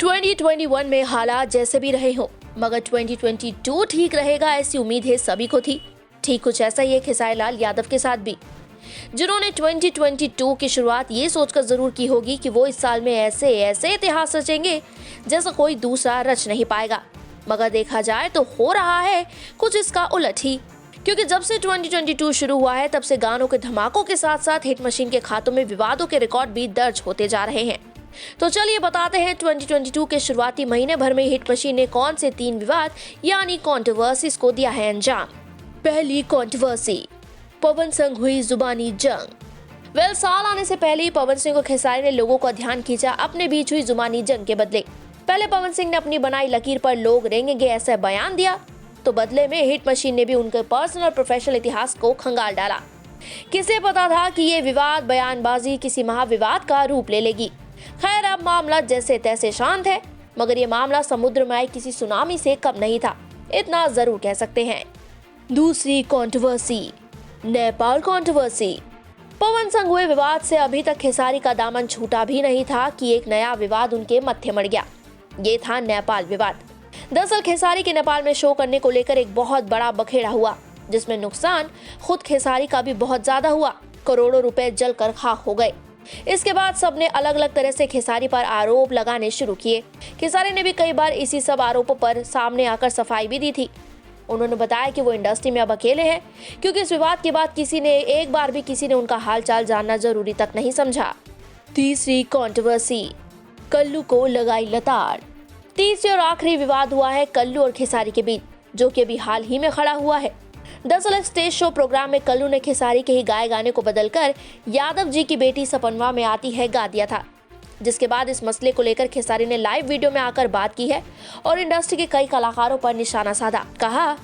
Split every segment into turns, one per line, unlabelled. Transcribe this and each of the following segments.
2021 में हालात जैसे भी रहे हो, मगर 2022 ठीक रहेगा ऐसी उम्मीद है सभी को थी। ठीक कुछ ऐसा ही है खेसारी लाल यादव के साथ भी, जिन्होंने 2022 की शुरुआत ये सोचकर जरूर की होगी कि वो इस साल में ऐसे ऐसे इतिहास रचेंगे जैसा कोई दूसरा रच नहीं पाएगा। मगर देखा जाए तो हो रहा है कुछ इसका उलट ही, क्योंकि जब से 2022 शुरू हुआ है तब से गानों के धमाकों के साथ साथ हिट मशीन के खातों में विवादों के रिकॉर्ड भी दर्ज होते जा रहे हैं। तो चलिए बताते हैं 2022 के शुरुआती महीने भर में हिट मशीन ने कौन से 3 विवाद यानी कॉन्ट्रोवर्सीज को दिया है अंजाम। पहली कॉन्ट्रोवर्सी, पवन संग हुई जुबानी जंग। साल आने से पहले ही पवन सिंह और खेसारी ने लोगों का ध्यान खींचा अपने बीच हुई जुबानी जंग के बदले। पहले पवन सिंह ने अपनी बनाई लकीर पर लोग रेंगेंगे ऐसा बयान दिया, तो बदले में हिट मशीन ने भी उनके पर्सनल और प्रोफेशनल इतिहास को खंगाल डाला। किसे पता था कि ये विवाद बयानबाजी किसी महाविवाद का रूप ले लेगी। खैर, अब मामला जैसे तैसे शांत है, मगर ये मामला समुद्र में आई किसी सुनामी से कम नहीं था, इतना जरूर कह सकते हैं। दूसरी कंट्रोवर्सी, नेपाल कंट्रोवर्सी। पवन संग हुए विवाद से अभी तक खेसारी का दामन छूटा भी नहीं था कि एक नया विवाद उनके मत्थे मड़ गया। ये था नेपाल विवाद। दरअसल खेसारी के नेपाल में शो करने को लेकर एक बहुत बड़ा बखेड़ा हुआ, जिसमें नुकसान खुद खेसारी का भी बहुत ज्यादा हुआ। करोड़ों रुपए जलकर खाक हो गए। इसके बाद सबने अलग अलग तरह से खेसारी पर आरोप लगाने शुरू किए। खेसारी ने भी कई बार इसी सब आरोपों पर सामने आकर सफाई भी दी थी। उन्होंने बताया कि वो इंडस्ट्री में अब अकेले हैं, क्योंकि इस विवाद के बाद एक बार भी किसी ने उनका हालचाल जानना जरूरी तक नहीं समझा। तीसरी कंट्रोवर्सी, कल्लू को लगाई लताड़। तीसरी और आखिरी विवाद हुआ है कल्लू और खेसारी के बीच, जो कि अभी हाल ही में खड़ा हुआ है। दरअसल एक स्टेज शो प्रोग्राम में कल्लू ने खेसारी के ही गाए गाने को बदलकर यादव जी की बेटी सपनवा में आती है गा दिया था, जिसके बाद इस मसले को लेकर खेसारी ने लाइव वीडियो में आकर बात की है और इंडस्ट्री के कई कलाकारों पर निशाना साधा। कहा,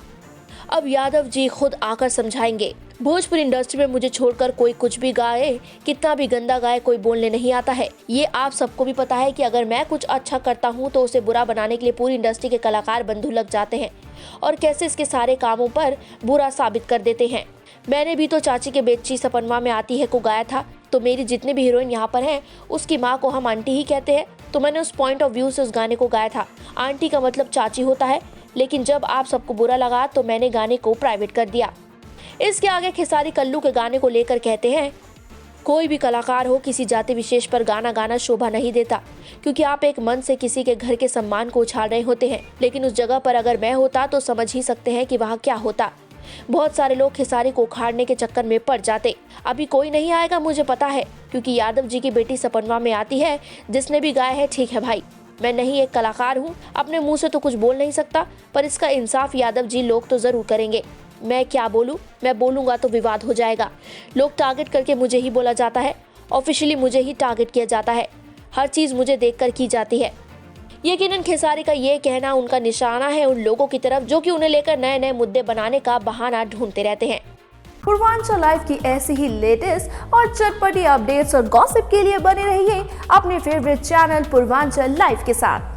अब यादव जी खुद आकर समझाएंगे। भोजपुरी इंडस्ट्री में मुझे छोड़कर कोई कुछ भी गाए, कितना भी गंदा गाए, कोई बोलने नहीं आता है। ये आप सबको भी पता है कि अगर मैं कुछ अच्छा करता हूँ तो उसे बुरा बनाने के लिए पूरी इंडस्ट्री के कलाकार बंधु लग जाते हैं और कैसे इसके सारे कामों पर बुरा साबित कर देते हैं। मैंने भी तो चाची के बेटी सपनवा में आती है को गाया था, तो मेरी जितने भी हीरोइन यहाँ पर हैं उसकी माँ को हम आंटी ही कहते हैं, तो मैंने उस पॉइंट ऑफ व्यू से उस गाने को गाया था। आंटी का मतलब चाची होता है, लेकिन जब आप सबको बुरा लगा तो मैंने गाने को प्राइवेट कर दिया। इसके आगे खेसारी कल्लू के गाने को लेकर कहते हैं, कोई भी कलाकार हो किसी जाति विशेष पर गाना गाना शोभा नहीं देता, क्योंकि आप एक मन से किसी के घर के सम्मान को उछाल रहे होते हैं, लेकिन उस जगह पर अगर मैं होता तो समझ ही सकते हैं कि वहाँ क्या होता। बहुत सारे लोग खेसारी को उखाड़ने के चक्कर में पड़ जाते। अभी कोई नहीं आएगा मुझे पता है, क्योंकि यादव जी की बेटी सपनवा में आती है जिसने भी गाया है। ठीक है भाई, मैं नहीं एक कलाकार हूँ, अपने मुंह से तो कुछ बोल नहीं सकता, पर इसका इंसाफ यादव जी लोग तो जरूर करेंगे। मैं क्या बोलूँ, मैं बोलूँगा तो विवाद हो जाएगा। लोग टारगेट करके मुझे ही बोला जाता है, ऑफिशियली मुझे ही टारगेट किया जाता है, हर चीज़ मुझे देखकर की जाती है। यकीनन खेसारी का ये कहना उनका निशाना है उन लोगों की तरफ जो कि उन्हें लेकर नए नए मुद्दे बनाने का बहाना ढूंढते रहते हैं।
पूर्वांचल लाइव की ऐसी ही लेटेस्ट और चटपटी अपडेट्स और गॉसिप के लिए बने रहिए अपने फेवरेट चैनल पूर्वांचल लाइव के साथ।